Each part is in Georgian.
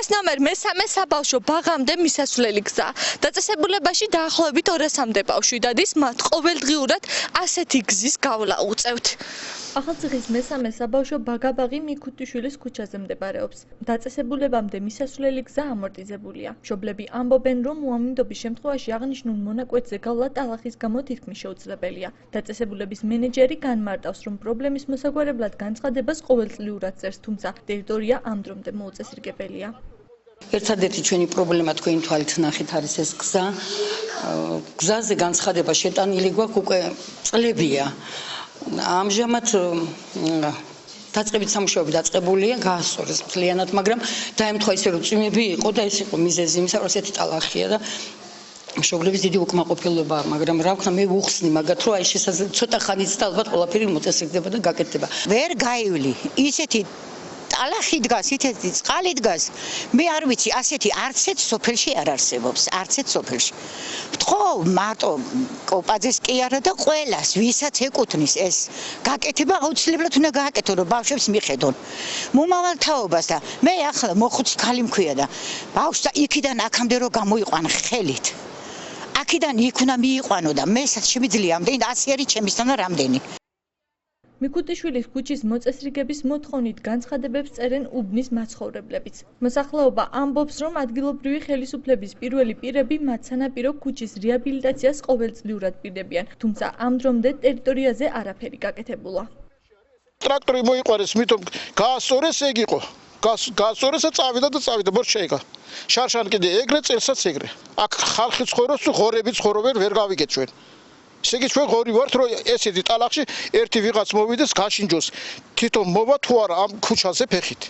ეს ნომერი მესამე საბავშვო ბაღამდე მისასვლელი გზა. დაწესებულებაში დაახლოებით 200-მდე ბავშვი დადის, მათ ყოველდღიურად ასეთი გზის გავლა უწევთ. ახალციხის მესამე საბავშვო ბაღაბაღი მიქუთიშვილის ქუჩაზე მდებარეობს. დაწესებულებამდე მისასვლელი გზა ამორტიზებულია. მშობლები ამბობენ, რომ უამინდობის შემთხვევაში აღნიშნულ მონაკვეთზე გავლა ტალახის გამო თითქმის შეუძლებელია. დაწესებულების მენეჯერი განმარტავს, რომ პრობლემის მოსაგვარებლად განცხადებას ყოველწლიურად წერს, თუმცა ტერიტორია ამ დრომდე მოუწესრიგებელია. ერთადერთი ჩვენი პრობლემა თქვენი თვალით ნახეთ არის ეს გზა. გზაზე განცხადება შეტანილი გვაქვს უკვე წლებია. ამჟამად დაწყებით სამუშაოები დაწყებულია, გაასწორეს მთლიანად, მაგრამ დაემთხვა ისე რომ წვიმები იყო და ეს იყო მიზეზი იმისა, რომ ესეთი ტალახია და მშობლების დიდი უკმაყოფილება, მაგრამ რა ვქნა მე ვუხსნი მაგათ, რომ აი შესაძლოა ცოტა ხანით და ალბათ ყველაფერი მოწესრიგდება და გაკეთდება. ვერ გაივლი, ისეთი ტალახი დგას, ისეთი წყალი დგას. მე არ ვიცი, ასეთი არც ერთ სოფელში არ არსებობს, არც ერთ სოფელში. ვთხოვ, მარტო კოპაძეს კი არა და ყველას, ვისაც ეკუთვნის ეს გაკეთება, აუცილებლად უნდა გააკეთო, რომ ბავშვებს მიხედონ. მომავალ თაობას და მე ახლა მოხუცი ქალი მქვია და ბავშვს იქიდან აქამდე რომ გამოიყვან ხელით. აქედან იქ უნდა მიიყვანო და მესაც შემიძლია ამდენი 100 არის ჩემისთან და რამდენი. მიქუთიშვილის ქუჩის მოწესრიგების მოთხოვნით განცხადებებს წერენ უბნის მაცხოვრებლებიც. მოსახლეობა ამბობს, რომ ადგილობრივი ხელისუფლების პირველი პირები მათ სანაპირო ქუჩის რეაბილიტაციას ყოველწლიურად პირდებიან, თუმცა ამ დრომდე ტერიტორიაზე არაფერი გაკეთებულა. ტრაქტორი მოიყვანეს, მithom გაასწორეს ეგ იყო. გაასწორეს და წავიდა ბორჩაიკა. შარშან კიდე ეგრე წელსაც ეგრე. აქ ხალხი ცხოვრობს თუ ღორები ცხოვრობენ, ვერ გავიგეთ ჩვენ. ესე იგი ჩვენ ღორი ვართ, რომ ესეთი ტალახში ერთი ვიღაც მოვიდეს, გაშინჯოს. თვითონ მოვა თუ არა ამ ქუჩაზე ფეხით.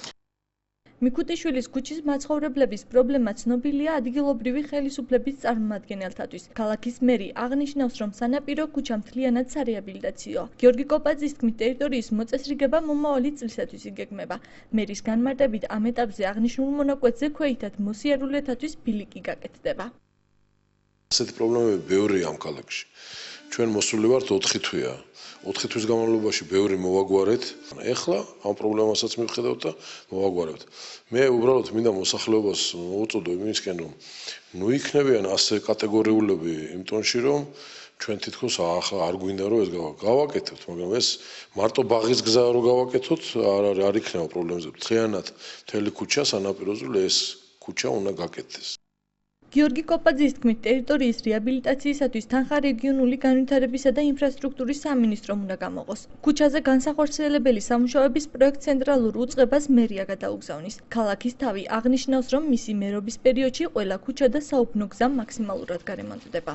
მიქუთიშვილის ქუჩის მაცხოვრებლების პრობლემა ცნობილია ადგილობრივი ხელისუფლების წარმომადგენელთათვის. ქალაქის მერი აღნიშნავს, რომ სანაპირო ქუჩა მთლიანად სარეაბილიტაციოა. გიორგი კოპაძის თქმით, ტერიტორიის მოწესრიგება მომავალი წლისათვის იგეგმება. მერის განმარტებით, ამ ეტაპზე აღნიშნულ მონაკვეთზე ქვეითად მოსიარულეთათვის ბილიკი გაკეთდება. ასეთი პრობლემები ბევრია ამ ქალაქში. ჩვენ მოსული ვართ 4 თვეა. 4 თვის განმავლობაში ბევრი მოვაგვარეთ. ეხლა ამ პრობლემასაც მივხედავთ და მოვაგვარებთ. მე უბრალოდ მინდა მოსახლეობას მოუწოდო იმისკენ, რომ ნუ იქნებიან ასე კატეგორიულები იმ ტონში, რომ ჩვენ თითქოს ახლა არ გვინდა რომ ეს გავაკეთებთ, მაგრამ ეს მარტო ბაღის გზა რო გავაკეთოთ, არ იქნება პრობლემებზე. მთლიანად მთელი ქუჩა სანაპიროზე ეს ქუჩა უნდა გაკეთდეს. გიორგი კოპაძის თქმით, ტერიტორიის რეაბილიტაციისათვის თანხა რეგიონული განვითარებისა და ინფრასტრუქტურის სამინისტრომ უნდა გამოყოს. ქუჩაზე განსახორციელებელი სამუშაოების პროექტ ცენტრალურ უწყებას მერია გადაუგზავნის. ქალაქის თავი აღნიშნავს, რომ მისი მერობის პერიოდში ყველა ქუჩა და საუფლო გზა მაქსიმალურად გარემონტდება.